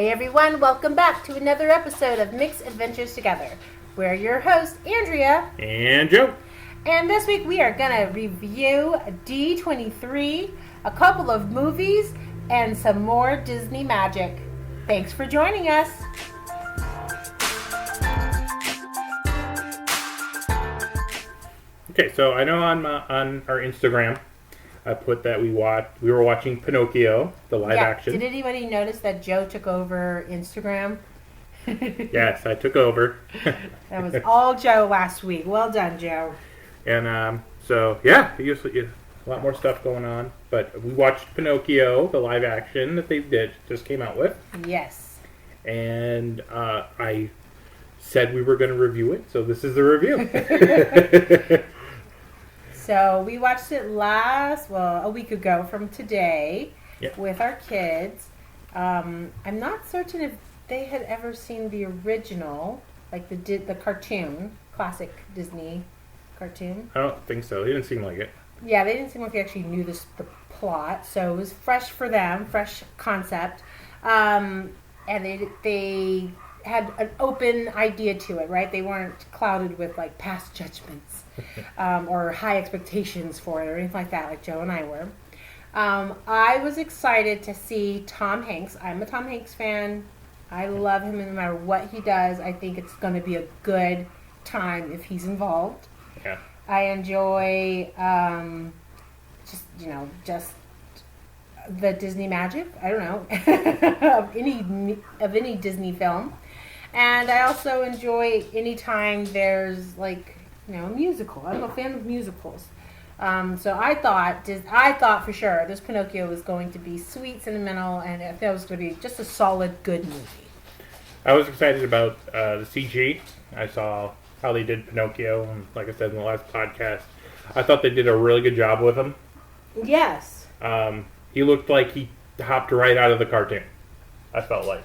Hey everyone, welcome back to another episode of Mixed Adventures Together. We're your hosts, Andrea and Joe. And this week we are going to review D23, a couple of movies, and some more Disney magic. Thanks for joining us. Okay, so I know on our Instagram, I put that we were watching Pinocchio, the live action. Did anybody notice that Joe took over Instagram? Yes, I took over. That was all Joe last week. Well done, Joe. And so, yeah, a lot more stuff going on. But we watched Pinocchio, the live action that they just came out with. Yes. And I said we were going to review it, so this is the review. So we watched it a week ago from today with our kids. I'm not certain if they had ever seen the original, like the cartoon, classic Disney cartoon. I don't think so. They didn't seem like it. Yeah, they didn't seem like they actually knew the plot, so it was fresh for them, fresh concept. And they had an open idea to it, right? They weren't clouded with like past judgments or high expectations for it or anything like that, like Joe and I were. I was excited to see Tom Hanks. I'm a Tom Hanks fan. I love him, and no matter what he does, I think it's going to be a good time if he's involved. Yeah. I enjoy just the Disney magic. I don't know of any Disney film, and I also enjoy anytime there's like a musical. I'm a fan of musicals, so I thought for sure this Pinocchio was going to be sweet, sentimental, and I thought it was going to be just a solid, good movie. I was excited about the CG. I saw how they did Pinocchio, and like I said in the last podcast, I thought they did a really good job with him. Yes. He looked like he hopped right out of the cartoon, I felt like.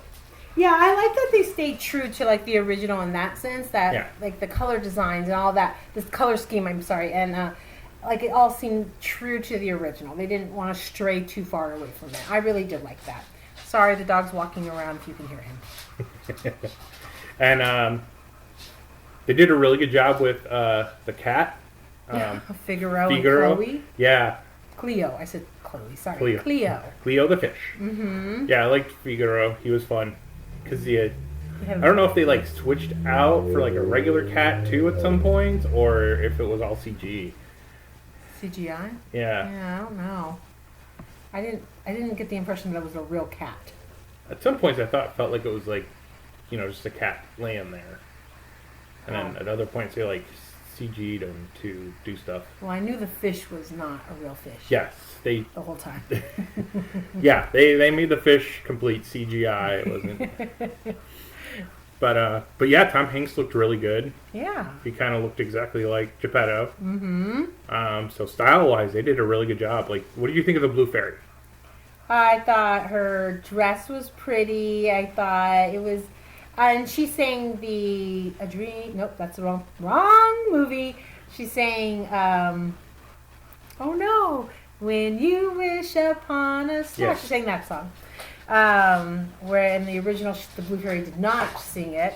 Yeah, I like that they stayed true to like the original in that sense, that like the color designs and all that, this color scheme, and like it all seemed true to the original. They didn't want to stray too far away from it. I really did like that. Sorry, the dog's walking around if you can hear him. And they did a really good job with the cat. Figaro and Chloe. Yeah. Cleo. I said Chloe. Sorry. Cleo the fish. Mm-hmm. Yeah, I liked Figaro. He was fun. Because I don't know if they like switched out for like a regular cat too at some point, or if it was all CG. CGI? Yeah. Yeah, I don't know. I didn't get the impression that it was a real cat. At some points I felt like it was like, just a cat laying there. And then at other points they like CG'd him to do stuff. Well, I knew the fish was not a real fish. Yes, the whole time. Yeah, they made the fish complete CGI. It wasn't. But yeah, Tom Hanks looked really good. Yeah. He kind of looked exactly like Geppetto. Mm-hmm. So style-wise, they did a really good job. Like, what do you think of the Blue Fairy? I thought her dress was pretty. I thought it was. And she sang a dream. Nope, that's the wrong movie. She sang, oh no, when you wish upon a star. Yes. She sang that song. Where in the original, the Blue Fairy did not sing it.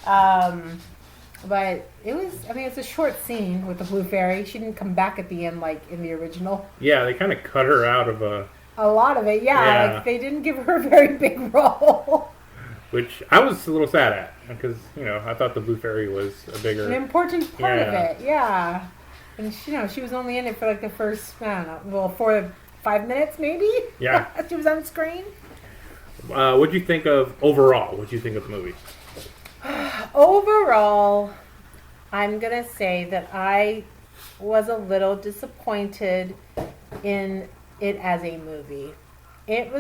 But it was, it's a short scene with the Blue Fairy. She didn't come back at the end like in the original. Yeah, they kind of cut her out of a lot of it, yeah. Like they didn't give her a very big role. Which I was a little sad at, because, I thought the Blue Fairy was an important part of it, yeah. And, she was only in it for, like, the first, 5 minutes, maybe? Yeah. She was on screen. What'd you think of, overall, what'd you think of the movie? Overall, I'm going to say that I was a little disappointed in it as a movie. It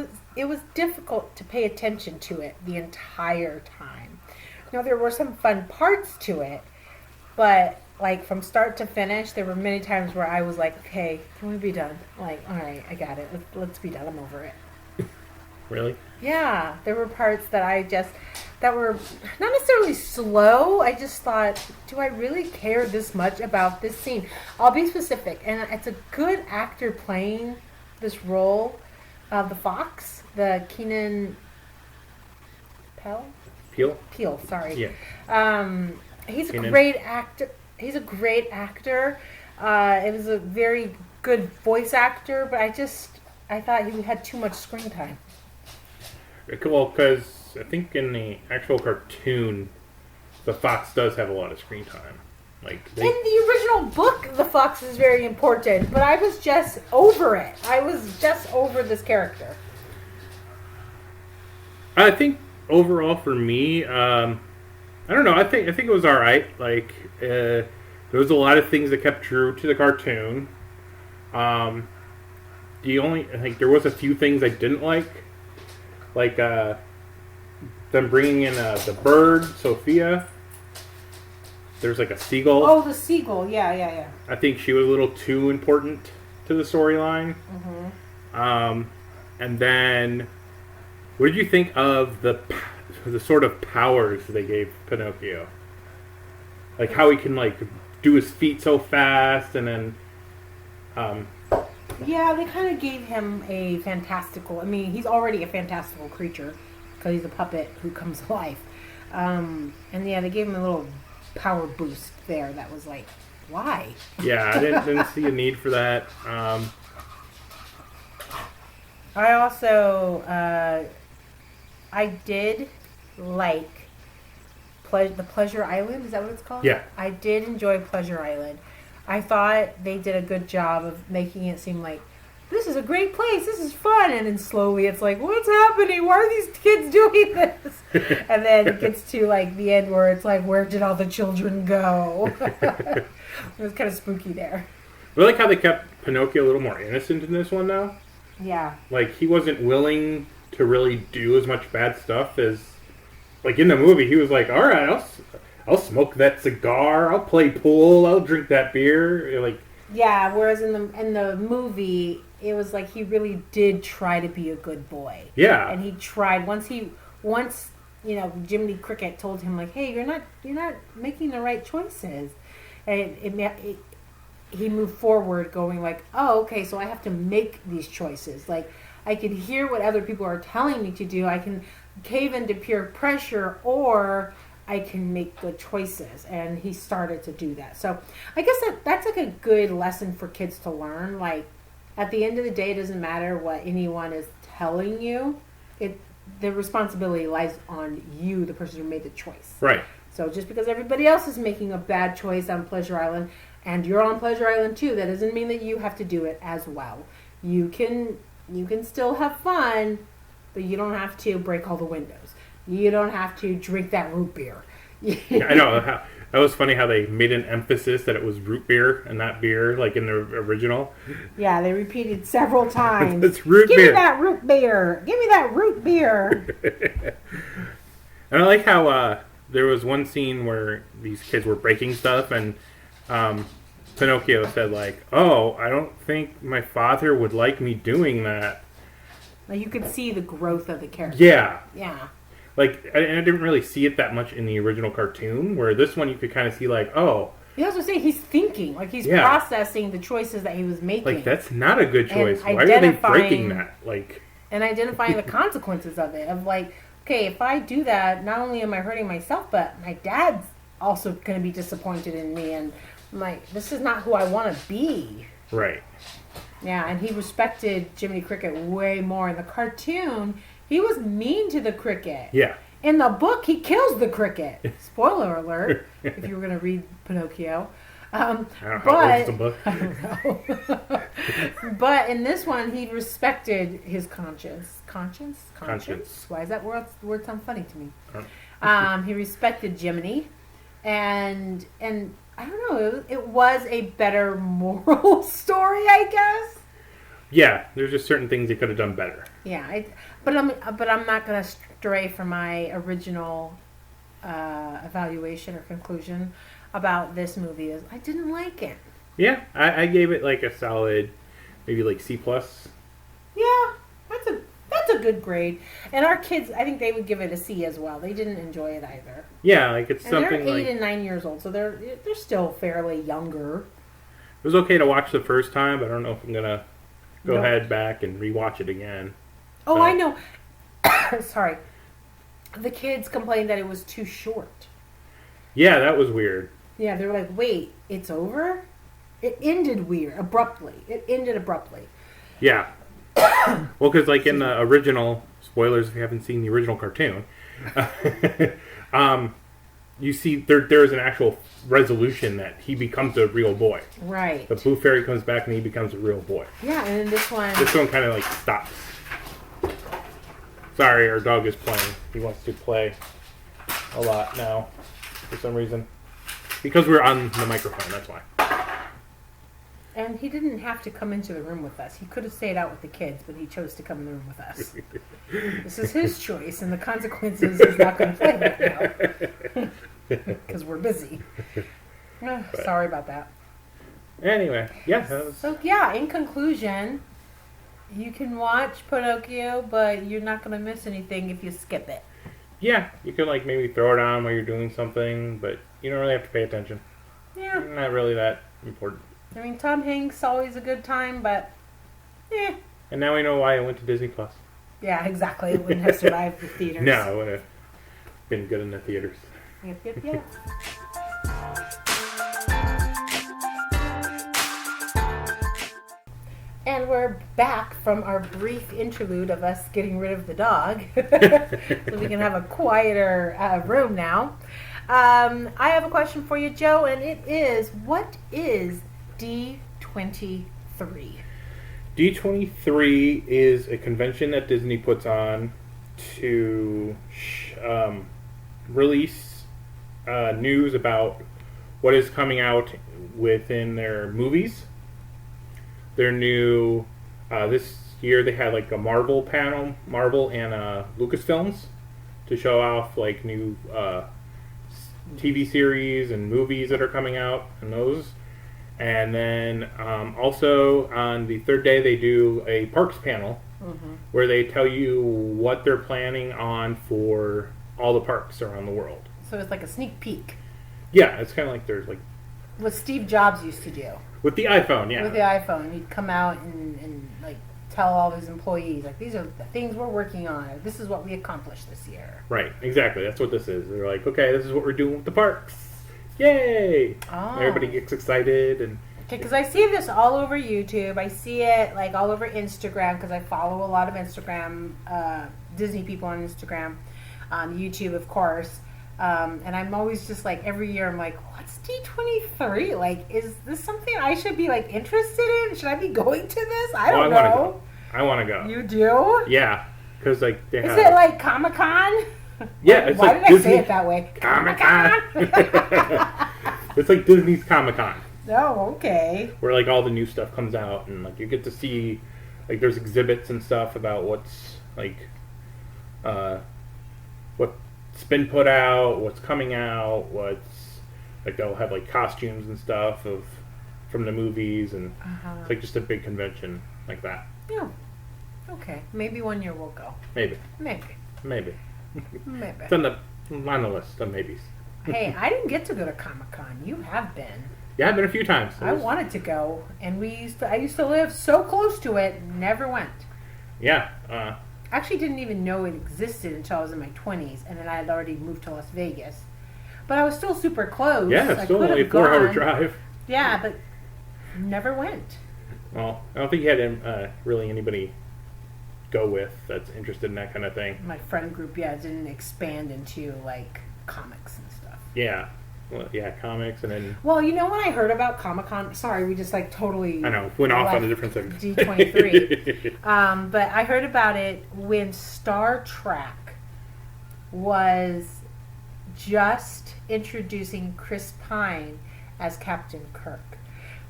was difficult to pay attention to it the entire time. There were some fun parts to it, but like from start to finish, there were many times where I was like, okay, can we be done? Like, all right, I got it. Let's be done. I'm over it. Really? Yeah, there were parts that that were not necessarily slow. I just thought, do I really care this much about this scene? I'll be specific, and it's a good actor playing this role of the fox, the Keenan Peel? Sorry. Yeah. He's a great actor. He's a great actor. It was a very good voice actor, but I thought he had too much screen time. Well, because I think in the actual cartoon, the fox does have a lot of screen time. In the original book, the fox is very important, but I was just over it. I was just over this character. I think overall for me, I don't know. I think it was all right. There was a lot of things that kept true to the cartoon. There was a few things I didn't like them bringing in the bird, Sophia. There's a seagull. Oh, the seagull. Yeah. I think she was a little too important to the storyline. Mm-hmm. And then, what did you think of the sort of powers they gave Pinocchio? How he can do his feet so fast, and then. Yeah, they kind of gave him a fantastical. I mean, he's already a fantastical creature because he's a puppet who comes to life. And yeah, they gave him a little power boost there. That was why? Yeah, I didn't see a need for that. I also I did like the Pleasure Island. Is that what it's called? Yeah. I did enjoy Pleasure Island. I thought they did a good job of making it seem like this is a great place, this is fun, and then slowly it's what's happening? Why are these kids doing this? And then it gets to the end where it's where did all the children go? It was kind of spooky there. I like how they kept Pinocchio a little more innocent in this one now. Yeah. He wasn't willing to really do as much bad stuff as in the movie. He was all right, I'll smoke that cigar, I'll play pool, I'll drink that beer. Yeah, whereas in the movie, it was he really did try to be a good boy. Yeah. And he tried once Jiminy Cricket told him hey, you're not making the right choices. And he moved forward going oh, okay, so I have to make these choices. I can hear what other people are telling me to do. I can cave into peer pressure, or I can make good choices. And he started to do that. So I guess that's a good lesson for kids to learn. At the end of the day, it doesn't matter what anyone is telling you. The responsibility lies on you, the person who made the choice. Right. So just because everybody else is making a bad choice on Pleasure Island, and you're on Pleasure Island too, that doesn't mean that you have to do it as well. You can still have fun, but you don't have to break all the windows. You don't have to drink that root beer. Yeah, I know. That was funny how they made an emphasis that it was root beer and not beer, in the original. Yeah, they repeated several times. It's root beer. Give me that root beer. Give me that root beer. And I like how there was one scene where these kids were breaking stuff, and Pinocchio said oh, I don't think my father would like me doing that. You could see the growth of the character. Yeah. Yeah. I didn't really see it that much in the original cartoon, where this one you could kind of see oh. You also say he's thinking, he's processing the choices that he was making. That's not a good choice. Why are they breaking that? And identifying the consequences of it. Of okay, if I do that, not only am I hurting myself, but my dad's also going to be disappointed in me, and this is not who I want to be. Right. Yeah, and he respected Jiminy Cricket way more. In the cartoon, he was mean to the cricket. Yeah. In the book, he kills the cricket. Spoiler alert, if you were going to read Pinocchio. I don't know how old's the book. I don't know. But in this one, he respected his conscience. Conscience? Why is that word sound funny to me? He respected Jiminy. And I don't know, it was a better moral story, I guess. Yeah, there's just certain things he could have done better. Yeah, but I'm not going to stray from my original evaluation or conclusion about this movie. I didn't like it. Yeah, I gave it a solid, maybe C+. Yeah, that's a good grade. And our kids, I think they would give it a C as well. They didn't enjoy it either. Yeah, it's and something they're 8 and 9 years old, so they're still fairly younger. It was okay to watch the first time, but I don't know if I'm gonna go ahead back and rewatch it again. Oh, I know. Sorry. the kids complained that it was too short. Yeah, that was weird. Yeah, they were like, wait, it's over? It ended abruptly. Yeah. Well, because like in the original, spoilers if you haven't seen the original cartoon, you see there's an actual resolution that he becomes a real boy. Right. The Blue Fairy comes back and he becomes a real boy. Yeah, and then this one kind of like stops. Sorry, our dog is playing. He wants to play a lot now for some reason. Because we're on the microphone, that's why. And he didn't have to come into the room with us. He could have stayed out with the kids, but he chose to come in the room with us. This is his choice, and the consequences is not going to play right now. Because we're busy. Sorry about that. Anyway, yeah. So, yeah, in conclusion, you can watch Pinocchio, but you're not going to miss anything if you skip it. Yeah, you can like maybe throw it on while you're doing something, but you don't really have to pay attention. Yeah. Not really that important. I mean, Tom Hanks, always a good time, but, eh. And now we know why it went to Disney Plus. Yeah, exactly. It wouldn't have survived the theaters. No, it would have been good in the theaters. Yep. And we're back from our brief interlude of us getting rid of the dog. So we can have a quieter room now. I have a question for you, Joe, and it is, what is D23? D23 is a convention that Disney puts on to release news about what is coming out within their movies. Their new, this year they had like a Marvel panel, Marvel and Lucasfilms, to show off like new TV series and movies that are coming out and those. And then also on the third day they do a parks panel where they tell you what they're planning on for all the parks around the world. So it's like a sneak peek. Yeah, it's kind of like there's like... What Steve Jobs used to do. With the iPhone, yeah. With the iPhone. He'd come out and like tell all his employees, like, these are the things we're working on. Or, this is what we accomplished this year. Right, exactly. That's what this is. They're like, okay, this is what we're doing with the parks. Yay! Oh. Everybody gets excited. And okay, because I see this all over YouTube. I see it like all over Instagram because I follow a lot of Instagram, Disney people on Instagram, on YouTube, of course. And I'm always just like, every year I'm like, what's D23? Like, is this something I should be like interested in? Should I be going to this? I don't know. I want to go. You do? Yeah, because like they have... Is it like Comic-Con? Yeah, it's Why like did Disney... I say it that way? Comic-Con. It's like Disney's Comic-Con. Oh, okay. Where like all the new stuff comes out and like you get to see like there's exhibits and stuff about what's like what's been put out, what's coming out, what's like they'll have like costumes and stuff from the movies and it's like just a big convention like that. Yeah. Okay. Maybe one year we'll go. Maybe. Maybe. It's on the list of maybes. Hey, I didn't get to go to Comic-Con. You have been. Yeah, I've been a few times. I wanted to go, and I used to live so close to it, never went. Yeah. Actually didn't even know it existed until I was in my 20s, and then I had already moved to Las Vegas. But I was still super close. Yeah, it's still only a 4-hour drive. Yeah, but never went. Well, I don't think you had really anybody go with that's interested in that kind of thing. My friend group, didn't expand into, like, comics and stuff. Yeah. Well, yeah, comics and then... Well, you know when I heard about Comic-Con... Sorry, we just, like, totally... I know, went off on a different segment. D23. But I heard about it when Star Trek was just introducing Chris Pine as Captain Kirk.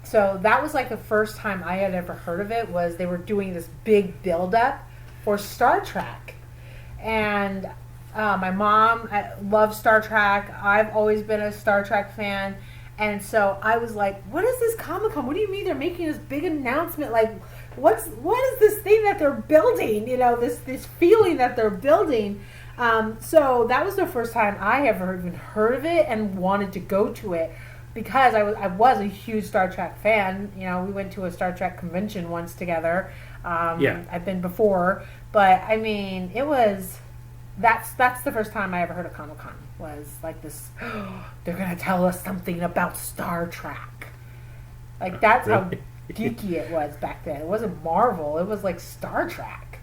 So that was, like, the first time I had ever heard of it, was they were doing this big build-up for Star Trek. And... my mom loves Star Trek. I've always been a Star Trek fan. And so I was like, what is this Comic-Con? What do you mean they're making this big announcement? Like, what is this thing that they're building? You know, this feeling that they're building. So that was the first time I ever even heard of it and wanted to go to it because I was a huge Star Trek fan. You know, we went to a Star Trek convention once together. I've been before. But, I mean, it was... that's the first time I ever heard of Comic-Con, was like this, they're going to tell us something about Star Trek. Like, that's how geeky it was back then. It wasn't Marvel, it was like Star Trek.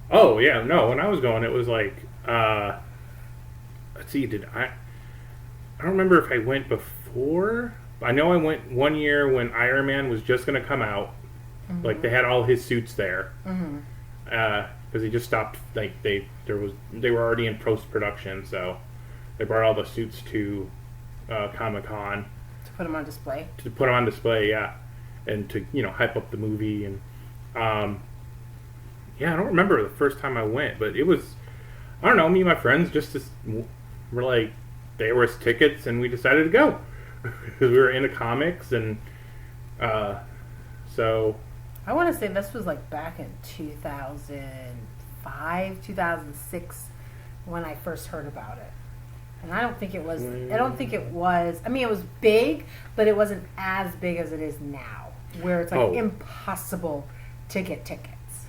Oh, yeah, no, when I was going, it was like, let's see, I don't remember if I went before. I know I went one year when Iron Man was just going to come out. Mm-hmm. Like, they had all his suits there. Because he just stopped, like, they were already in post-production, so they brought all the suits to Comic-Con. To put them on display? To put them on display, yeah. And to, hype up the movie. And, yeah, I don't remember the first time I went, but it was, I don't know, me and my friends were like, there was tickets, and we decided to go. Because we were into comics, and so... I want to say this was like back in 2005, 2006, when I first heard about it. And I don't think it was, I mean, it was big, but it wasn't as big as it is now, where it's like impossible to get tickets.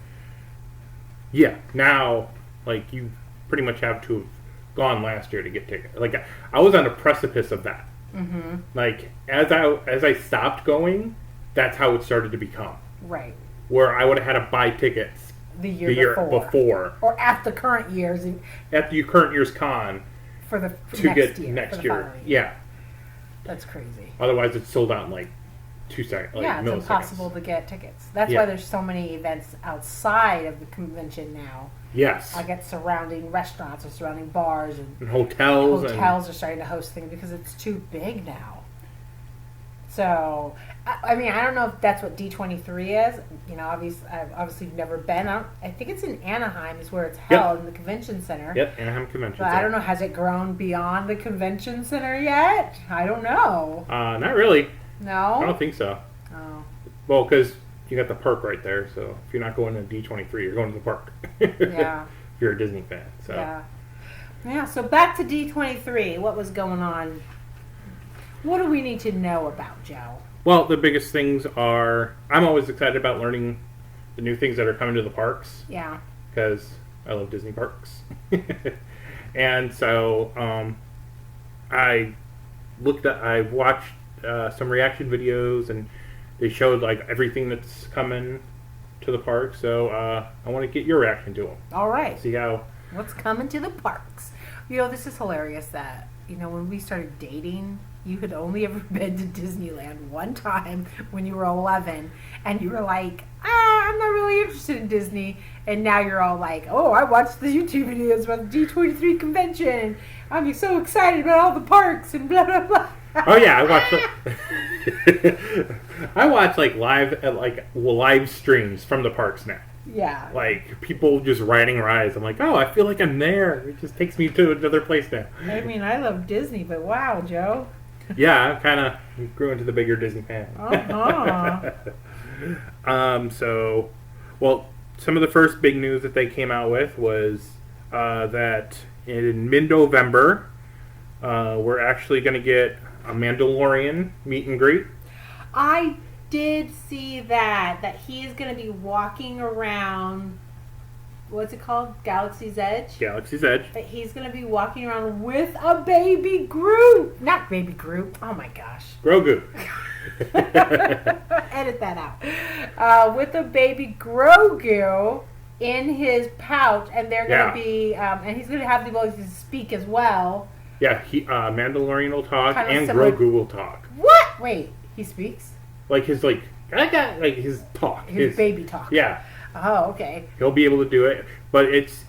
Yeah, now, like, you pretty much have to have gone last year to get tickets. Like, I was on the precipice of that. Mm-hmm. Like, as I stopped going, that's how it started to become. Right. Where I would have had to buy tickets the year before. Or at the current year's. At the current year's con. Next year. Yeah. That's crazy. Otherwise, it's sold out in like 2 seconds. Like, yeah, it's impossible to get tickets. That's why there's so many events outside of the convention now. Yes. I get surrounding restaurants or surrounding bars and hotels. Hotels are starting to host things because it's too big now. So, I mean, I don't know if that's what D23 is. I've obviously never been. I think it's in Anaheim is where it's held, in the convention center. Yep, Anaheim Convention Center. I don't know, has it grown beyond the convention center yet? I don't know. Not really. No? I don't think so. Oh. Well, because you got the park right there, so if you're not going to D23, you're going to the park. Yeah. If you're a Disney fan. So. Yeah, so back to D23. What was going on? What do we need to know about, Joe? Well, the biggest things are, I'm always excited about learning the new things that are coming to the parks. Yeah. Because I love Disney parks. And so I watched some reaction videos, and they showed like everything that's coming to the park. So I want to get your reaction to them. All right. See how... What's coming to the parks. This is hilarious that, when we started dating... You had only ever been to Disneyland one time when you were 11, and you were like, I'm not really interested in Disney. And now you're all like, I watched the YouTube videos about the D23 convention. I'm so excited about all the parks and blah, blah, blah. Oh, yeah, I watch live streams from the parks now. Yeah. Like, people just riding rides. I'm like, I feel like I'm there. It just takes me to another place now. I mean, I love Disney, but wow, Joe. Yeah, I kind of grew into the bigger Disney fan. Some of the first big news that they came out with was that in mid-November, we're actually going to get a Mandalorian meet and greet. I did see that he's going to be walking around... What's it called? Galaxy's Edge? Galaxy's Edge. But he's going to be walking around with a baby Groot. Not baby Groot. Oh, my gosh. Grogu. Edit that out. With a baby Grogu in his pouch. And they're going to be... and he's going to have the ability to speak as well. Yeah, Mandalorian will talk and Grogu will talk. What? Wait, he speaks? Like his, his talk. His baby talk. Yeah. Oh, okay. He'll be able to do it, but it's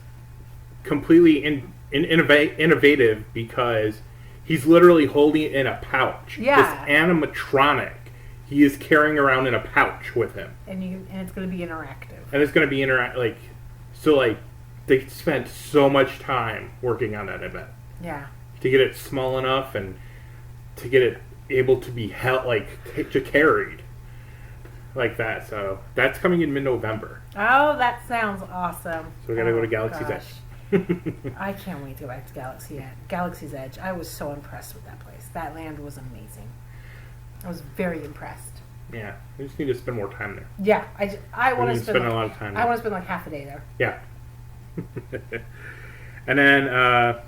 completely innovative because he's literally holding it in a pouch. Yeah. This animatronic, he is carrying around in a pouch with him. And it's going to be interactive. And it's going to be they spent so much time working on that event. Yeah. To get it small enough and to get it able to be held, carried. Like that, so that's coming in mid-November. Oh, that sounds awesome. So we gotta go to Galaxy's Edge. I can't wait to go back to Galaxy's Edge. I was so impressed with that place. That land was amazing. I was very impressed. Yeah, we just need to spend more time there. Yeah, I want to spend a lot of time there. I want to spend like half a day there. Yeah. And then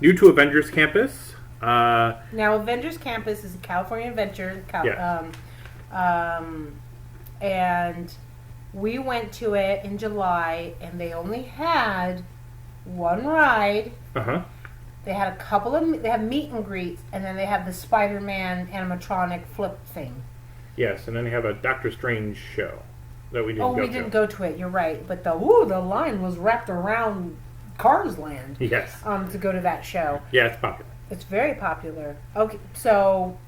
new to Avengers Campus. Now, Avengers Campus is a California adventure, and we went to it in July, and they only had one ride. They had a couple of, they have meet and greets, and then they have the Spider-Man animatronic flip thing. Yes, and then they have a Doctor Strange show that we didn't go to. Oh, we didn't go to it, you're right. But the line was wrapped around Cars Land. Yes. To go to that show. Yeah, it's popular. It's very popular. Okay, so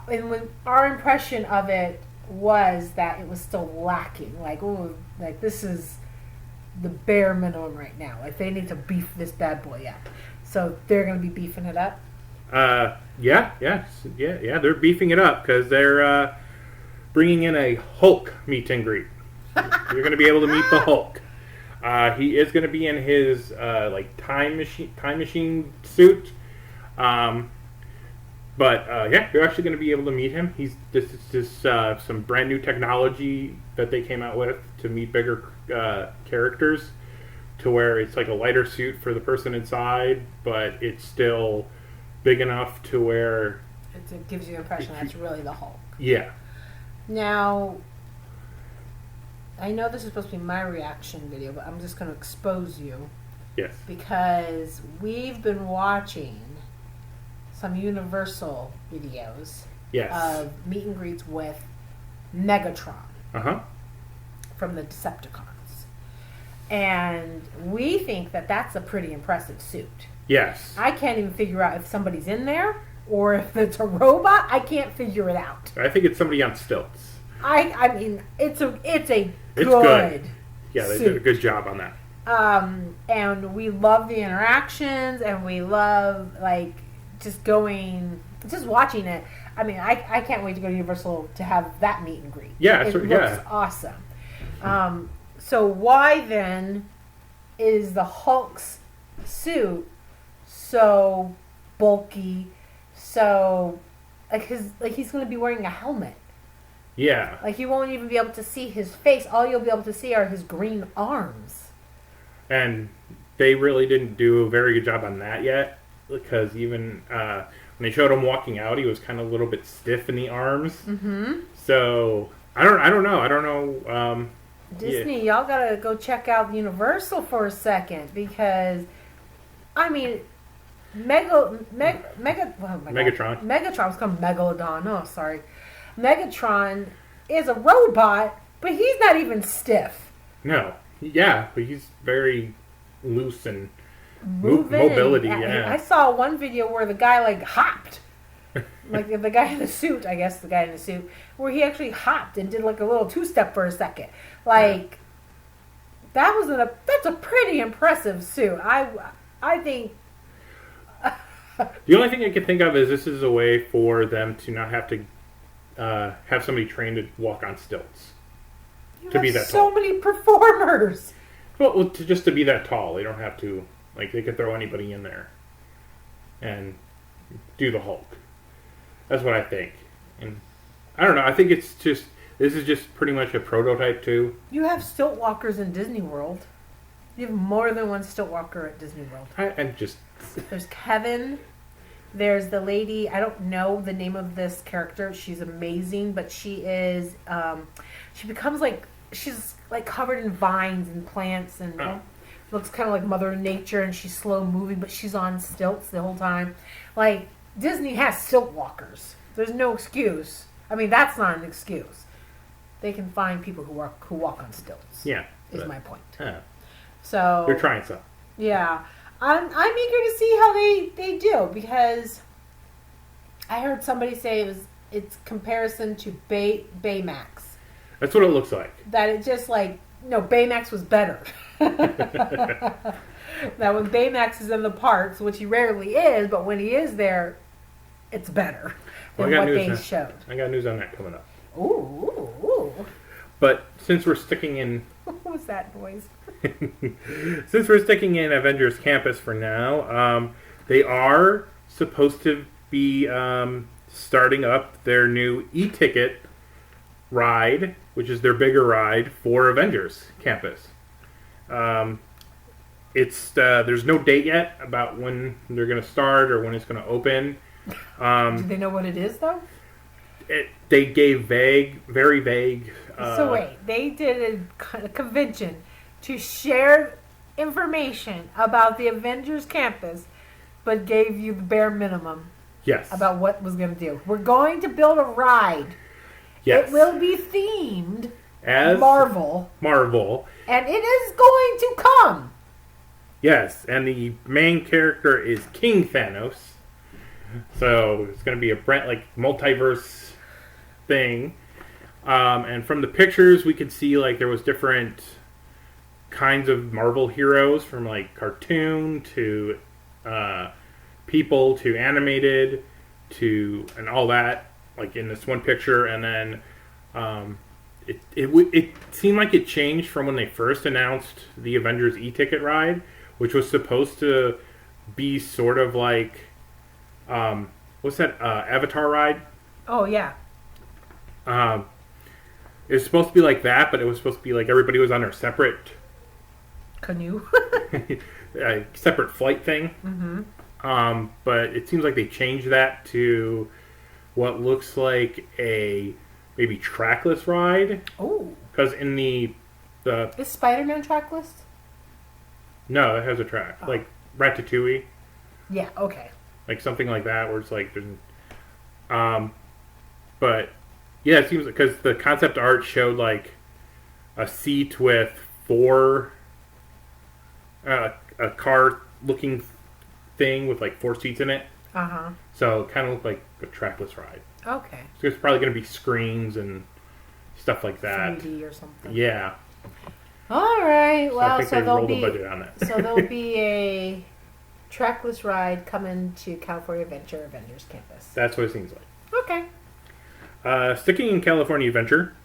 and when our impression of it was that it was still lacking. Like, ooh, like this is the bare minimum right now. Like they need to beef this bad boy up. So they're going to be beefing it up. Yeah. They're beefing it up because they're bringing in a Hulk meet and greet. You're going to be able to meet the Hulk. He is going to be in his like time machine suit. But you're actually going to be able to meet him. This is some brand new technology that they came out with to meet bigger characters, to where it's like a lighter suit for the person inside, but it's still big enough to where it gives you the impression that's really the Hulk. Yeah. Now, I know this is supposed to be my reaction video, but I'm just going to expose you. Yes. Because we've been watching some Universal videos of meet and greets with Megatron from the Decepticons. And we think that that's a pretty impressive suit. Yes. I can't even figure out if somebody's in there or if it's a robot. I can't figure it out. I think it's somebody on stilts. I mean, it's good. Yeah, they did a good job on that. And we love the interactions, and we love just watching it. I mean, I can't wait to go to Universal to have that meet and greet. Yeah, it looks awesome. So why then is the Hulk's suit so bulky? So he's going to be wearing a helmet. Yeah. Like you won't even be able to see his face. All you'll be able to see are his green arms. And they really didn't do a very good job on that yet, because even when they showed him walking out, he was kind of a little bit stiff in the arms. Mm-hmm. So I don't know. Disney, y'all gotta go check out Universal for a second, because I mean, Megatron. Megatron's come Megalodon. Oh, sorry. Megatron is a robot, but he's not even stiff. No. Yeah, but he's very loose and moving. Mobility, I saw one video where the guy hopped. Like the guy in the suit, I guess the guy in the suit, where he actually hopped and did a little two-step for a second. That's a pretty impressive suit. I think. The only thing I can think of is this is a way for them to not have to have somebody trained to walk on stilts. To be that tall. So many performers. Well, just to be that tall, they don't have to. They could throw anybody in there and do the Hulk. That's what I think. And I don't know. I think this is just pretty much a prototype too. You have stilt walkers in Disney World. You have more than one stilt walker at Disney World. There's Kevin. There's the lady. I don't know the name of this character. She's amazing, but she is. She becomes she's covered in vines and plants, and looks kind of like Mother Nature, and she's slow moving, but she's on stilts the whole time. Disney has stilt walkers. There's no excuse. I mean, that's not an excuse. They can find people who walk on stilts. Yeah, is my point. So they're trying something. Yeah, I'm eager to see how they do, because I heard somebody say it's comparison to Baymax. That's what it looks like. That it just Baymax was better. That when Baymax is in the parks, which he rarely is, but when he is there, it's better than what they showed. I got news on that coming up. Ooh. But since we're sticking in... What was that noise? Since we're sticking in Avengers Campus for now, they are supposed to be starting up their new e-ticket ride, which is their bigger ride for Avengers Campus. It's there's no date yet about when they're going to start or when it's going to open. Do they know what it is, though? They gave very vague. So wait, they did a convention to share information about the Avengers campus, but gave you the bare minimum. Yes. About what was going to do. We're going to build a ride. Yes. It will be themed as Marvel. And it is going to come. Yes, and the main character is King Thanos. So it's going to be a multiverse thing. And from the pictures, we could see like there was different kinds of Marvel heroes, from like cartoon to people to animated to and all that, like in this one picture. And then it seemed like it changed from when they first announced the Avengers e-ticket ride, which was supposed to be sort of like what's that Avatar ride? Oh yeah. It was supposed to be like that, but it was supposed to be like everybody was on their separate canoe, separate flight thing. Mm-hmm. But it seems like they changed that to what looks like a maybe trackless ride. Oh, because in the is Spider-Man trackless? No, it has a track, like Ratatouille. Yeah. Okay. Like something like that, where it's like there's, but yeah, it seems because the concept art showed like a seat with four, a car looking thing with like 4 seats in it. So it kind of looked like a trackless ride. Okay. So it's probably going to be screens and stuff like that. 3D or something. Yeah. All right. So Well, I think they rolled the budget on it. So there'll be a trackless ride coming to California Adventure Avengers campus. That's what it seems like. Okay. Sticking in California Adventure,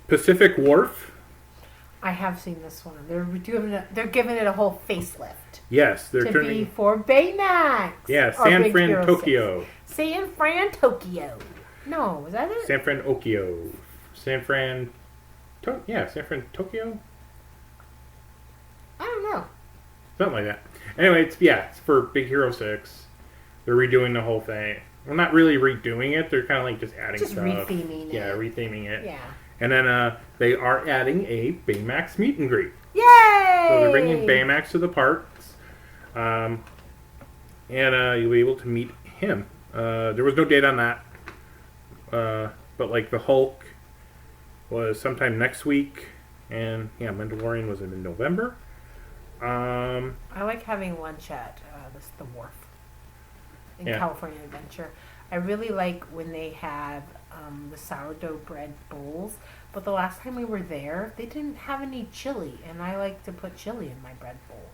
Pacific Wharf. I have seen this one. They're giving it a whole facelift. Yes, they're to turning be for Baymax. Yeah, San Fran Tokyo. San Fran Tokyo. No, is that it? San Fran Okio. San Fran Tokyo. I don't know. Something like that. Anyway, it's for Big Hero 6. They're redoing the whole thing. Well, not really redoing it. They're kind of like just adding stuff. Retheming it. Yeah, retheming it. Yeah. And then they are adding a Baymax meet and greet. Yay! So they're bringing Baymax to the parks. And you'll be able to meet him. There was no date on that. But like the Hulk was sometime next week. And yeah, Mandalorian was in November. I like having lunch at the Wharf in California Adventure. I really like when they have the sourdough bread bowls, but the last time we were there, they didn't have any chili, and I like to put chili in my bread bowl.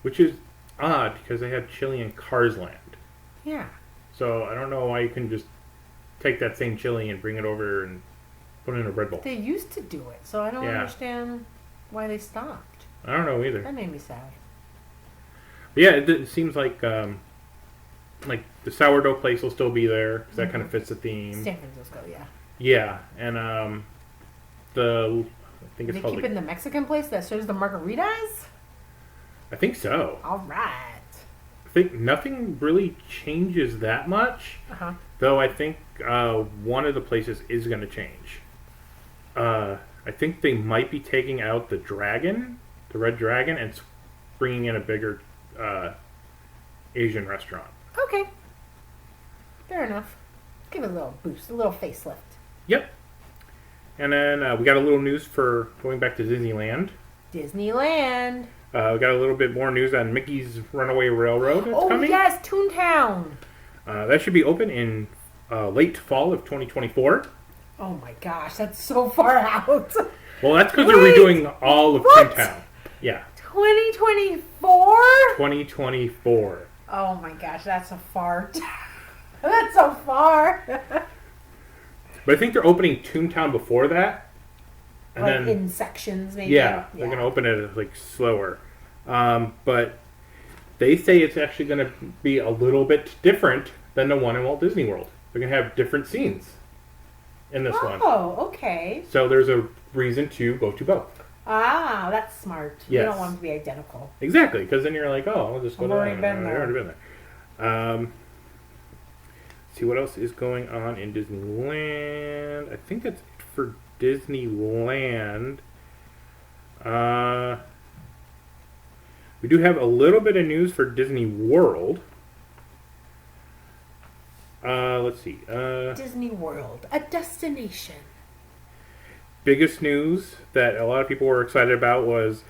Which is odd, because they have chili in Cars Land. Yeah. So I don't know why you can just take that same chili and bring it over and put it in a bread bowl. They used to do it, so I don't understand why they stopped. I don't know either. That made me sad. But yeah, it seems like the sourdough place will still be there, because that kind of fits the theme. San Francisco, yeah. Yeah, and I think it's called... They keep it in the Mexican place that serves the margaritas? I think so. All right. I think nothing really changes that much, though I think one of the places is going to change. I think they might be taking out the dragon, the red dragon, and bringing in a bigger Asian restaurant. Okay. Fair enough. Give it a little boost, a little facelift. Yep. And then we got a little news for going back to Disneyland. Disneyland. We got a little bit more news on Mickey's Runaway Railroad that's coming. Oh, yes, Toontown. That should be open in late fall of 2024. Oh, my gosh, that's so far out. Well, that's because they're redoing all of Toontown. Yeah. 2024? 2024. Oh, my gosh, that's a far... That's so far. But I think they're opening Toontown before that. And like then, in sections, maybe? Yeah, they're going to open it like slower. But they say it's actually going to be a little bit different than the one in Walt Disney World. They're going to have different scenes in this one. Oh, okay. So there's a reason to go to both. Ah, that's smart. You Yes. don't want them to be identical. Exactly, because then you're like, oh, I'll just go I've to already that. been I've there. already been there. See what else is going on in Disneyland. I think that's it for Disneyland. We do have a little bit of news for Disney World. Let's see. Disney World, a destination. Biggest news that a lot of people were excited about was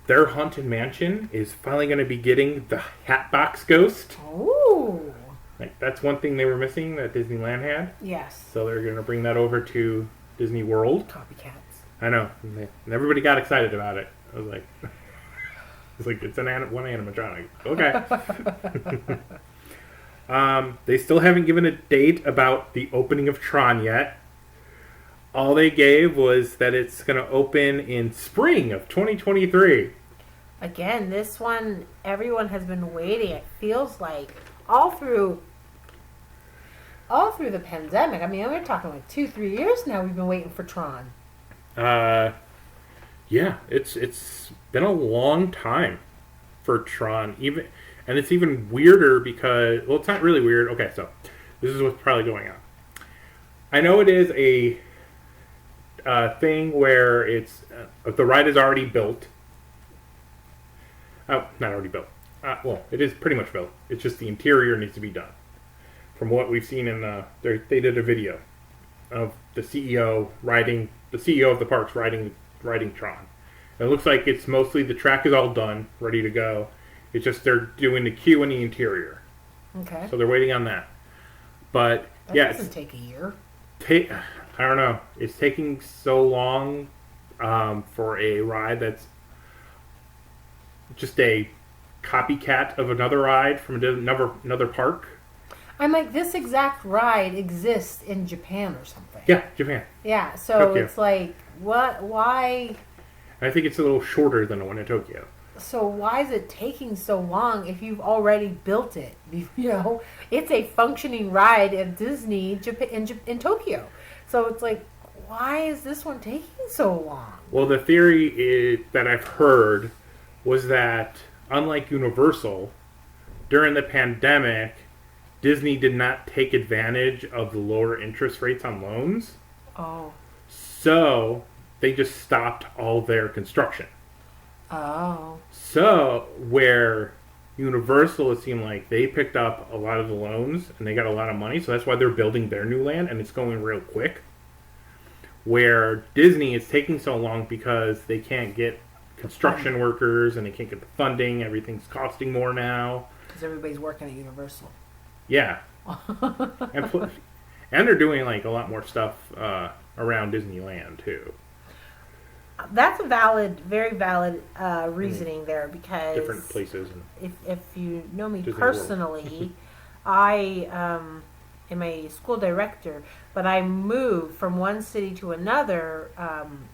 their Haunted Mansion is finally going to be getting the Hatbox Ghost. Ooh. Like, that's one thing they were missing that Disneyland had. Yes. So they're going to bring that over to Disney World. Copycats. I know. And everybody got excited about it. I was like, it's one animatronic. Okay. They still haven't given a date about the opening of Tron yet. All they gave was that it's going to open in spring of 2023. Again, this one, everyone has been waiting. It feels like all through the pandemic. I mean, we're talking like 2-3 years now. We've been waiting for Tron. Yeah, it's been a long time for Tron. And it's even weirder because, well, it's not really weird. Okay, so this is what's probably going on. I know it is a thing where it's the ride is already built. Oh, not already built. Well, it is pretty much built. It's just the interior needs to be done. From what we've seen in they did a video of the CEO of the parks riding Tron. And it looks like it's mostly the track is all done, ready to go. It's just they're doing the queue in the interior. Okay. So they're waiting on that. But That yeah, doesn't take a year. I don't know. It's taking so long for a ride that's just a copycat of another ride from another park. I'm like, this exact ride exists in Japan or something. Yeah, Japan. Yeah, so Tokyo. it's like, what? Why? I think it's a little shorter than the one in Tokyo. So why is it taking so long if you've already built it? You know, it's a functioning ride at Disney in Tokyo. So it's like, why is this one taking so long? Well, the theory that I've heard was that, unlike Universal, during the pandemic, Disney did not take advantage of the lower interest rates on loans. Oh. So they just stopped all their construction. Oh. So where Universal, it seemed like they picked up a lot of the loans and they got a lot of money, so that's why they're building their new land and it's going real quick. Where Disney is taking so long because they can't get construction workers and they can't get the funding. Everything's costing more now. Because everybody's working at Universal. Yeah. And they're doing like a lot more stuff around Disneyland too. That's a very valid reasoning there, because Different places. If you know me Disney personally, I am a school director, but I moved from one city to another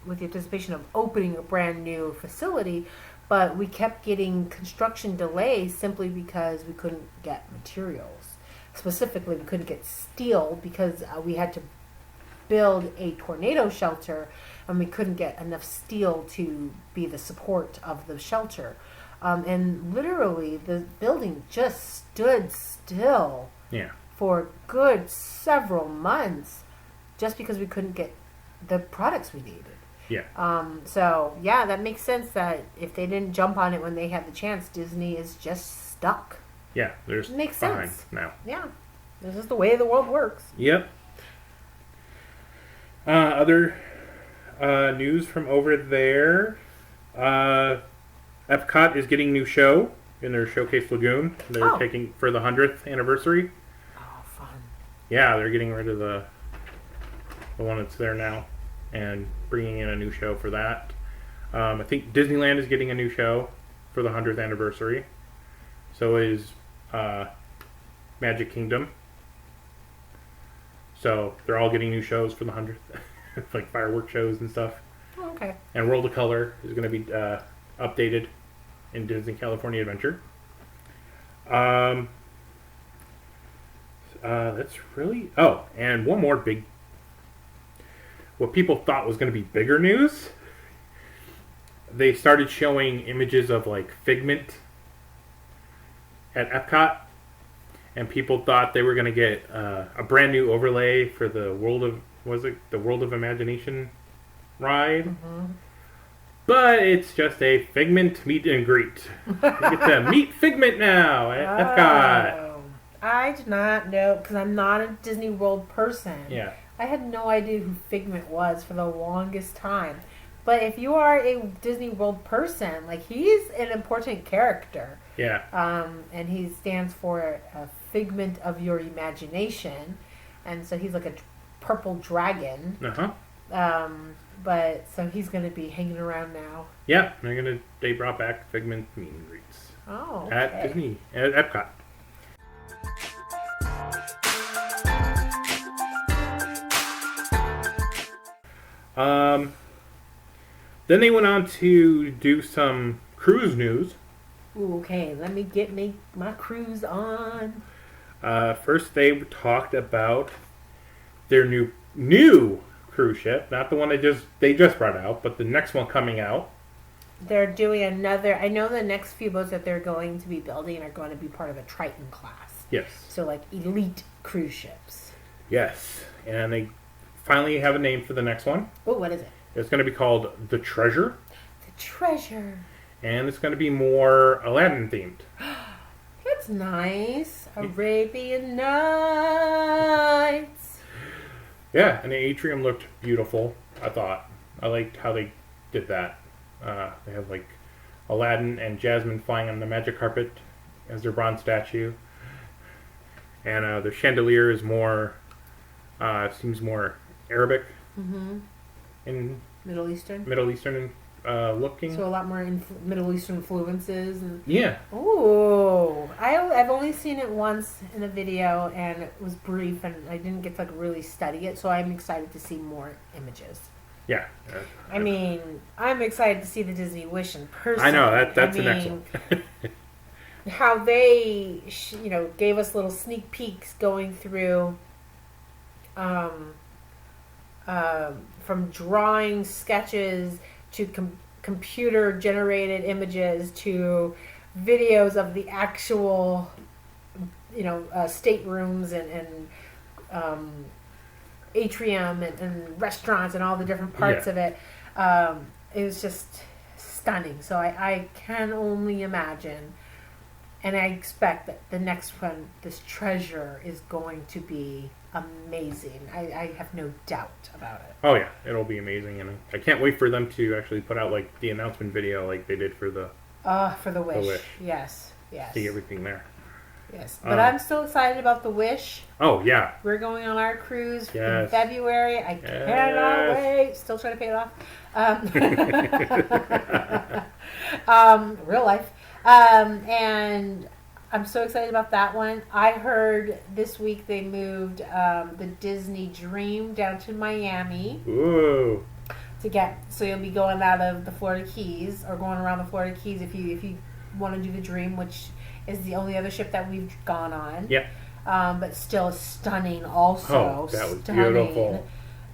with the anticipation of opening a brand new facility, but we kept getting construction delays simply because we couldn't get materials. Specifically, we couldn't get steel because we had to build a tornado shelter and we couldn't get enough steel to be the support of the shelter. And literally, the building just stood still for a good several months just because we couldn't get the products we needed. So, yeah, that makes sense that if they didn't jump on it when they had the chance, Disney is just stuck. Yeah, there's Makes behind sense. now. Yeah, this is the way the world works. Yep. Other news from over there. Epcot is getting a new show in their Showcase Lagoon. They're taking for the 100th anniversary. Oh, fun. Yeah, they're getting rid of the one that's there now and bringing in a new show for that. I think Disneyland is getting a new show for the 100th anniversary. So is Magic Kingdom. So they're all getting new shows for the 100th, like fireworks shows and stuff. Oh, okay. And World of Color is going to be updated in Disney California Adventure. That's really... Oh, and one more big... What people thought was going to be bigger news they started showing images of like Figment at Epcot, and people thought they were going to get a brand new overlay for the World of Imagination ride. Mm-hmm. But it's just a Figment meet and greet. You get to meet Figment now at Epcot. I did not know, because I'm not a Disney World person. Yeah. I had no idea who Figment was for the longest time. But if you are a Disney World person, like, he's an important character. Yeah. And he stands for a figment of your imagination. And so he's like a purple dragon. Uh-huh. But so he's going to be hanging around now. Yeah, they brought back Figment meet and greets. Oh, okay. At Disney, at Epcot. Then they went on to do some cruise news. Ooh, okay, let me get my cruise on. First, they talked about their new cruise ship, not the one they just brought out, but the next one coming out. They're doing another. I know the next few boats that they're going to be building are going to be part of a Triton class. Yes. So like elite cruise ships. Yes, and they finally have a name for the next one. Oh, what is it? It's going to be called the Treasure. The Treasure. And it's going to be more Aladdin themed. That's nice. Arabian Nights. Yeah, and the atrium looked beautiful, I thought. I liked how they did that. They have like Aladdin and Jasmine flying on the magic carpet as their bronze statue. And the chandelier is seems more Arabic. Mm-hmm. In Middle Eastern looking. So a lot more Middle Eastern influences. And yeah. Ooh. I've only seen it once in a video, and it was brief, and I didn't get to like really study it, so I'm excited to see more images. Yeah. I mean, I'm excited to see the Disney Wish in person. I know, that's the next one. How they, gave us little sneak peeks going through from drawing sketches to computer-generated images to videos of the actual, staterooms and atrium and restaurants and all the different parts of it. It was just stunning. So I can only imagine, and I expect that the next one, this Treasure, is going to be amazing. I have no doubt about it. Oh yeah, it'll be amazing, and I can't wait for them to actually put out like the announcement video like they did for the Wish. Wish. Yes. See everything there. Yes, but I'm still excited about the Wish. Oh yeah, we're going on our cruise in February. I cannot wait. Still trying to pay it off. Real life, and I'm so excited about that one. I heard this week they moved the Disney Dream down to Miami. Ooh. So you'll be going out of the Florida Keys, or going around the Florida Keys if you want to do the Dream, which is the only other ship that we've gone on. Yeah. But still stunning also. Oh, that was stunning. beautiful.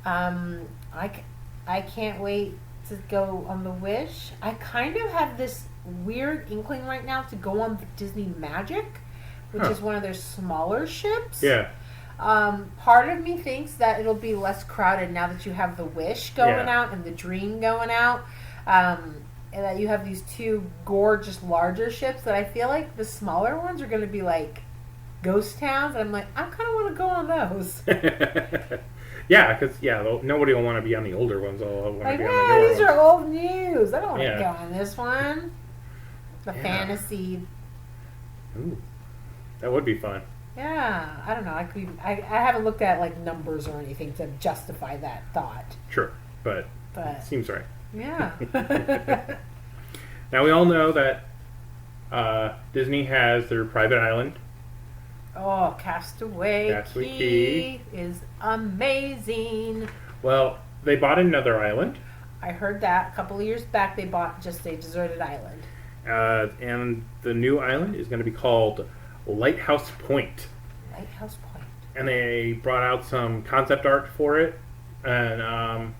I can't wait to go on the Wish. I kind of have this weird inkling right now to go on the Disney Magic, which is one of their smaller ships. Yeah. Part of me thinks that it'll be less crowded now that you have the Wish going out and the Dream going out. And that you have these two gorgeous larger ships that I feel like the smaller ones are going to be like ghost towns. And I'm like, I kind of want to go on those. Yeah, because nobody will want to be on the older ones. They'll want to be on the newer these ones. are old news. I don't want to go on this one. The fantasy. Ooh, that would be fun. Yeah, I don't know. I haven't looked at like numbers or anything to justify that thought. Sure, but it seems right. Yeah. Now we all know that Disney has their private island. Oh, Castaway Key is amazing. Well, they bought another island. I heard that a couple of years back. They bought just a deserted island. And the new island is going to be called Lighthouse Point. Lighthouse Point. And they brought out some concept art for it, and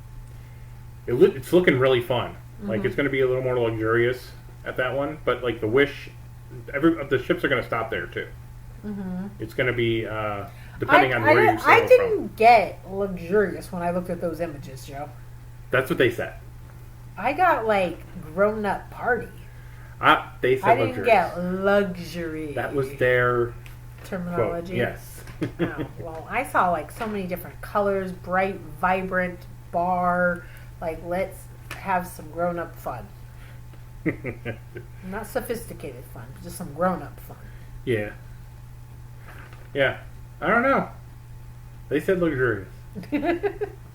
it's looking really fun. Like, it's going to be a little more luxurious at that one. But, like, the Wish, the ships are going to stop there, too. It's going to be, depending on where you sail I from. didn't get luxurious when I looked at those images, Joe. That's what they said. I got, like, grown-up party. They said I didn't luxurious. get luxury. That was their terminology. quote. Yes. Oh, well, I saw, like, so many different colors, bright, vibrant, bar. Like, let's have some grown-up fun. Not sophisticated fun, just some grown-up fun. Yeah. Yeah. I don't know. They said luxurious.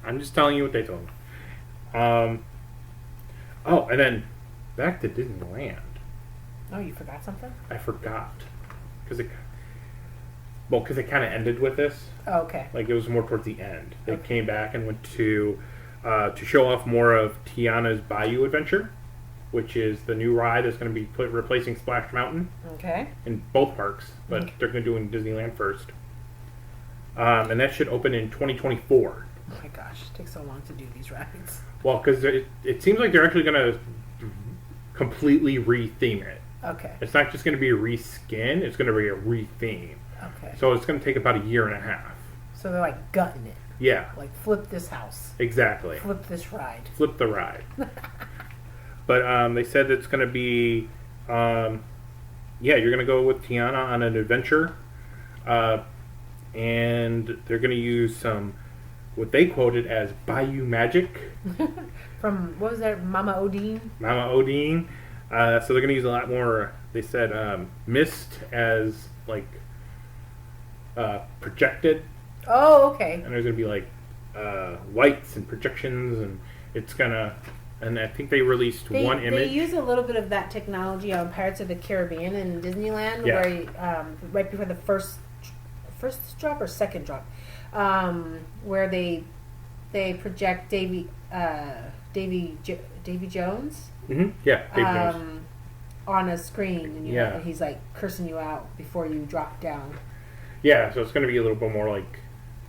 I'm just telling you what they told me. Oh, and then back to Disneyland. Oh, you forgot something? I forgot. Because it kind of ended with this. Oh, okay. Like, it was more towards the end. They Okay. came back and went to show off more of Tiana's Bayou Adventure, which is the new ride that's going to be replacing Splash Mountain Okay. in both parks, but Okay. they're going to do it in Disneyland first. And that should open in 2024. Oh my gosh, it takes so long to do these rides. Well, because it seems like they're actually going to completely re-theme it. Okay. It's not just going to be a reskin, it's going to be a re-theme. Okay. So it's going to take about a year and a half. So they're like gutting it. Yeah, Like flip this house. exactly. Flip this ride. Flip the ride. But they said it's going to be, you're going to go with Tiana on an adventure. And they're going to use some, what they quoted as Bayou Magic. From, what was that, Mama Odine? Mama Odine. So they're going to use a lot more, they said, mist as, like, projected. Oh, okay. And there's going to be, like, lights and projections. And it's going to, and I think they released one image. They use a little bit of that technology on Pirates of the Caribbean and Disneyland, Yeah. where right before the first drop or second drop, where they project Davy Jones Yeah, Dave Jones. on a screen, and Yeah. and he's like cursing you out before you drop down. Yeah, so it's going to be a little bit more like,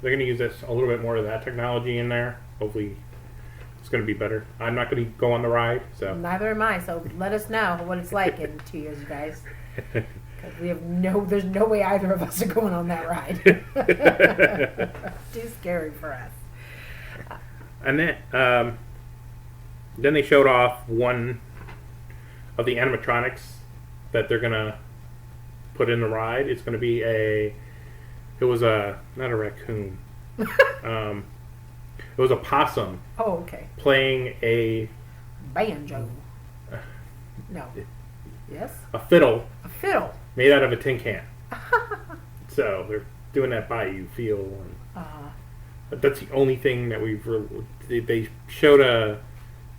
they're going to use this a little bit more of that technology in there. Hopefully it's going to be better. I'm not going to go on the ride, so. Neither am I. So let us know what it's like in 2 years, you guys. 'Cause there's no way either of us are going on that ride. Too scary for us. And then they showed off one of the animatronics that they're going to put in the ride. It's going to be not a raccoon. It was a possum Oh, okay. playing a Banjo. No. Yes? a fiddle A fiddle. made out of a tin can. So they're doing that Bayou feel. And, but that's the only thing that they showed a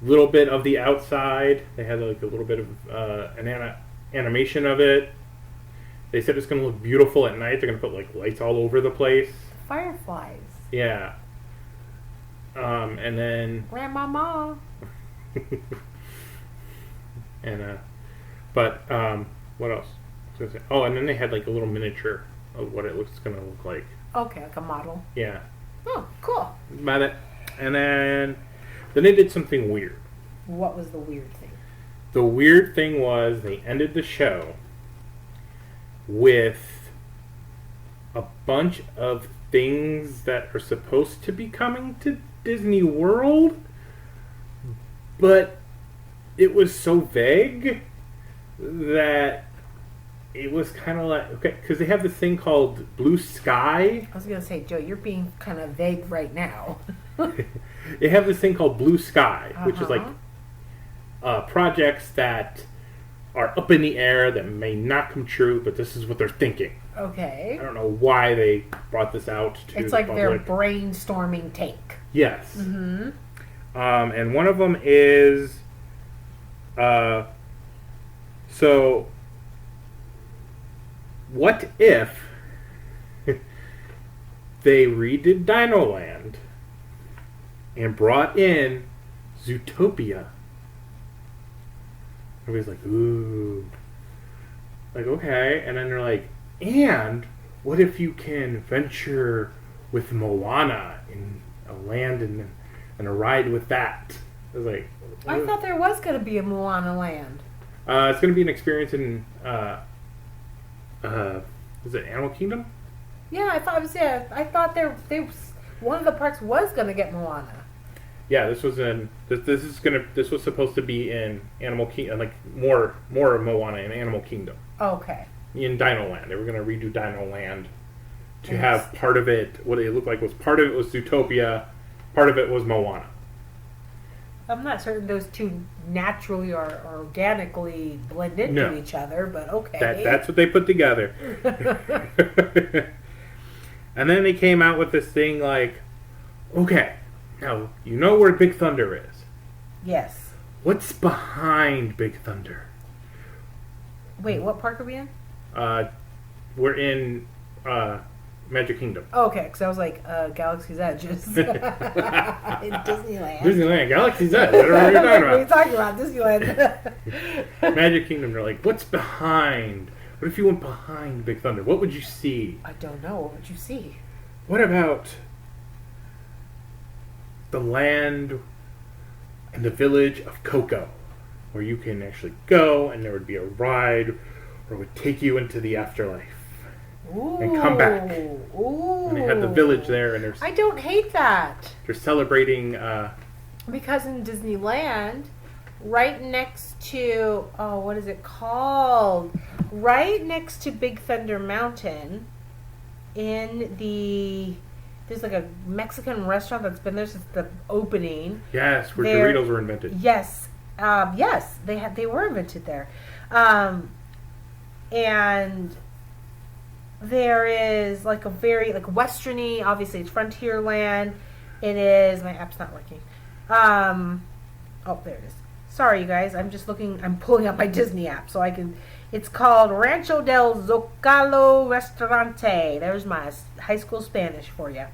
little bit of the outside. They had like a little bit of an animation of it. They said it's going to look beautiful at night. They're going to put like lights all over the place. Fireflies. Yeah. And then Grandmama. and what else? I was gonna say- Oh, and then they had like a little miniature of what it looks going to look like. Okay, like a model. Yeah. Oh, cool. About it. And then they did something weird. What was the weird thing? The weird thing was they ended the show with a bunch of things that are supposed to be coming to Disney World, but it was so vague that it was kind of like, okay, because they have this thing called Blue Sky. I was going to say, Joe, you're being kind of vague right now. They have this thing called Blue Sky, which is like Uh-huh. projects that are up in the air that may not come true, but this is what they're thinking. Okay. I don't know why they brought this out to It's the like their public. brainstorming take. Yes. Mm-hmm. And one of them is, so, what if they redid Dino Land and brought in Zootopia? Everybody's like, ooh. Like, okay. And then they're like, and what if you can venture with Moana in a land and a ride with that? I was like, I thought there was going to be a Moana land. it's going to be an experience in, is it Animal Kingdom? Yeah, I thought it was. Yeah, I thought one of the parks was going to get Moana. Yeah, this was this was supposed to be in Animal Kingdom, like more of Moana in Animal Kingdom. Okay. In Dino Land, they were going to redo Dino Land to have part of it. What it looked like was part of it was Zootopia, part of it was Moana. I'm not certain those two naturally or organically blend into each other, but okay. That's what they put together. And then they came out with this thing like, okay, now you know where Big Thunder is. Yes. What's behind Big Thunder? Wait, what park are we in? We're in Magic Kingdom. Oh, okay, because I was like, Galaxy's Edge is in Disneyland. Disneyland, Galaxy's Edge. I don't know what you're talking about. What are you talking about? Disneyland. Magic Kingdom, they're like, what's behind? What if you went behind Big Thunder? What would you see? I don't know. What would you see? What about the land and the village of Coco, where you can actually go and there would be a ride or it would take you into the afterlife? Ooh. And come back. Ooh. And they have the village there, and I don't hate that. they're celebrating. Because in Disneyland, right next to what is it called? Right next to Big Thunder Mountain, there's like a Mexican restaurant that's been there since the opening. Yes, where Doritos were invented. Yes, yes, they were invented there, and there is like a very like westerny. Obviously, it's Frontierland. It is. My app's not working. Oh, there it is. Sorry, you guys. I'm just looking. I'm pulling up my Disney app so I can. It's called Rancho del Zocalo Restaurante. There's my high school Spanish for you.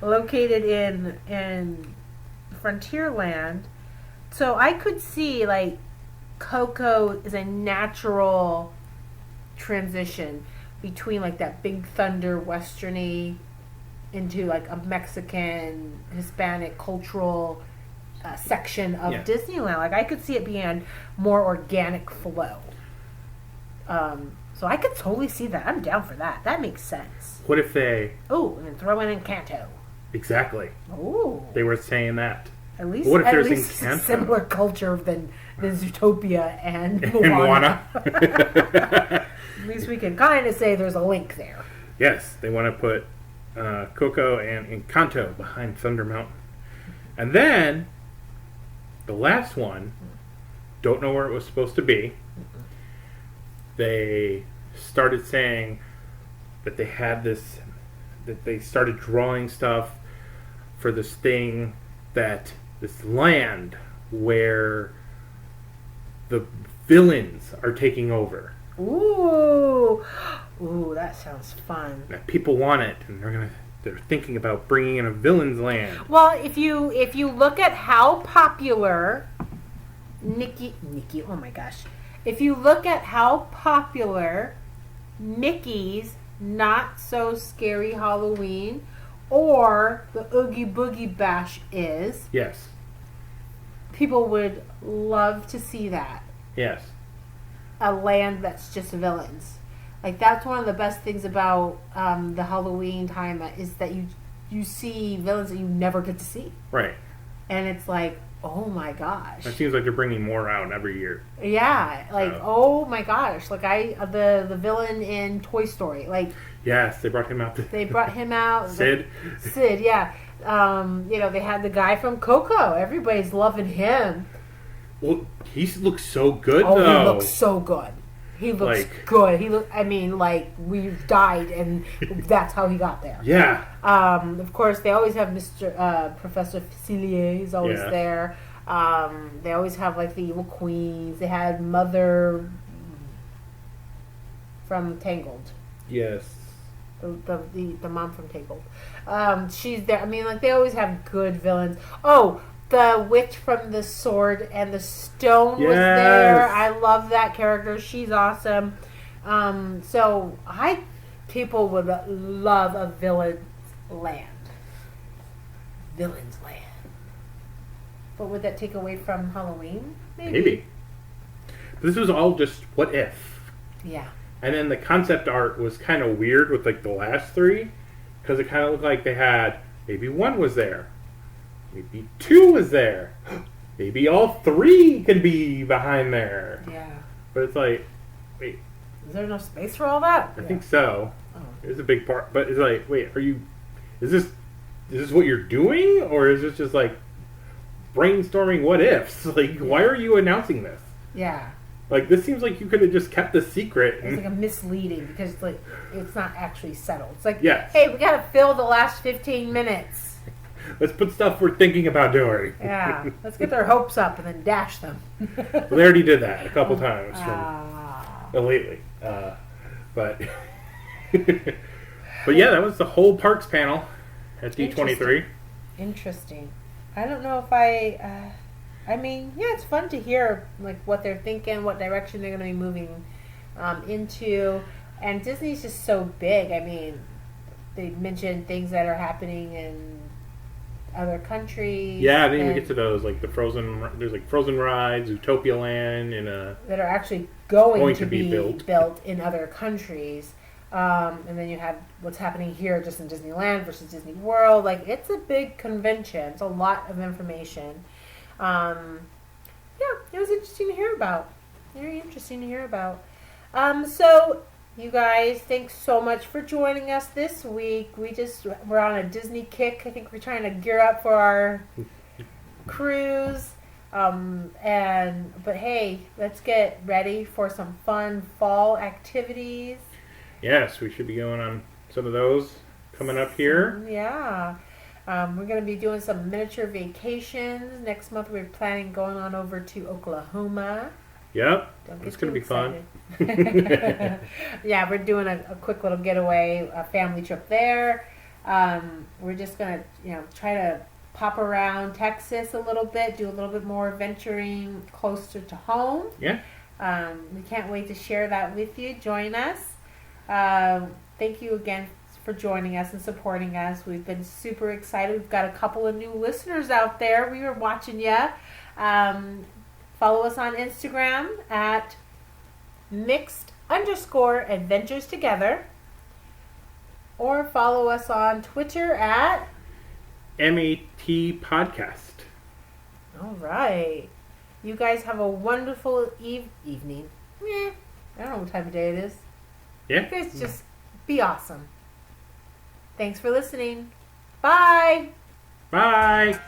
Located in Frontierland. So I could see like Coco is a natural transition between like that Big Thunder westerny into like a Mexican Hispanic cultural section of Disneyland. Like I could see it being a more organic flow. So I could totally see that. I'm down for that. That makes sense. What if they? Oh, and then throw in Encanto. Exactly. Oh, they were saying that. At least, what if there's a similar culture than Zootopia and Moana? At least we can kind of say there's a link there. Yes, they want to put Coco and Encanto behind Thunder Mountain. And then, the last one, don't know where it was supposed to be. They started saying that they had this, that they started drawing stuff for this thing, this land where the villains are taking over. Ooh, that sounds fun. That people want it, and they're thinking about bringing in a villain's land. Well, if you look at how popular Mickey, oh my gosh. If you look at how popular Mickey's Not So Scary Halloween or the Oogie Boogie Bash is, yes, people would love to see that. Yes. A land that's just villains. Like that's one of the best things about the Halloween time is that you see villains that you never get to see. Right. And it's like, oh my gosh. It seems like they're bringing more out every year. Yeah, like oh my gosh, like the villain in Toy Story, like yes, they brought him out. They brought him out. Sid, yeah. They had the guy from Coco. Everybody's loving him. Well, he looks so good. Oh, though. He looks so good. He looks good. I mean, like we've died, and that's how he got there. Yeah. Of course, they always have Professor Facilier is always there. They always have like the evil queens. They had Mother from Tangled. Yes. The mom from Tangled. She's there. I mean, like they always have good villains. Oh, the witch from the Sword and the Stone was there. I love that character. She's awesome. So people would love a villain's land. Villain's Land. But would that take away from Halloween? Maybe. But this was all just what if. Yeah. And then the concept art was kind of weird with like the last three, because it kind of looked like they had maybe one was there, maybe two was there, maybe all three could be behind there. Yeah. But it's like, wait. Is there enough space for all that? I think so. Oh. It's a big part, but it's like, wait, is this what you're doing, or is this just like brainstorming what ifs? Like, why are you announcing this? Yeah. Like, this seems like you could have just kept the secret. It's like a misleading because like it's not actually settled. It's like, yes. Hey, we gotta fill the last 15 minutes. Let's put stuff we're thinking about doing. Yeah. Let's get their hopes up and then dash them. They already did that a couple times lately. But but yeah, that was the whole Parks panel at D23. Interesting. I don't know if I mean, yeah, it's fun to hear like what they're thinking, what direction they're going to be moving into. And Disney's just so big. I mean, they mentioned things that are happening in other countries. Yeah, I didn't even get to those. Like there's like Frozen rides, Utopia Land, and that are actually going to be built in other countries. And then you have what's happening here just in Disneyland versus Disney World. Like, it's a big convention. It's a lot of information. Yeah, it was interesting to hear about. Very interesting to hear about. So, you guys, thanks so much for joining us this week. We're on a Disney kick. I think we're trying to gear up for our cruise. But hey, let's get ready for some fun fall activities. Yes, we should be going on some of those coming up here. Yeah. We're going to be doing some miniature vacations. Next month we're planning going on over to Oklahoma. Yep. It's going to be fun. Yeah, we're doing a quick little getaway, a family trip there. We're just going to, try to pop around Texas a little bit, do a little bit more venturing closer to home. Yeah. We can't wait to share that with you. Join us. Thank you again for joining us and supporting us. We've been super excited. We've got a couple of new listeners out there. We were watching you. Follow us on Instagram at Mixed_Adventurestogether, or follow us on Twitter at MAT Podcast. All right. You guys have a wonderful evening. I don't know what time of day it is. Yeah. You guys just be awesome. Thanks for listening. Bye. Bye.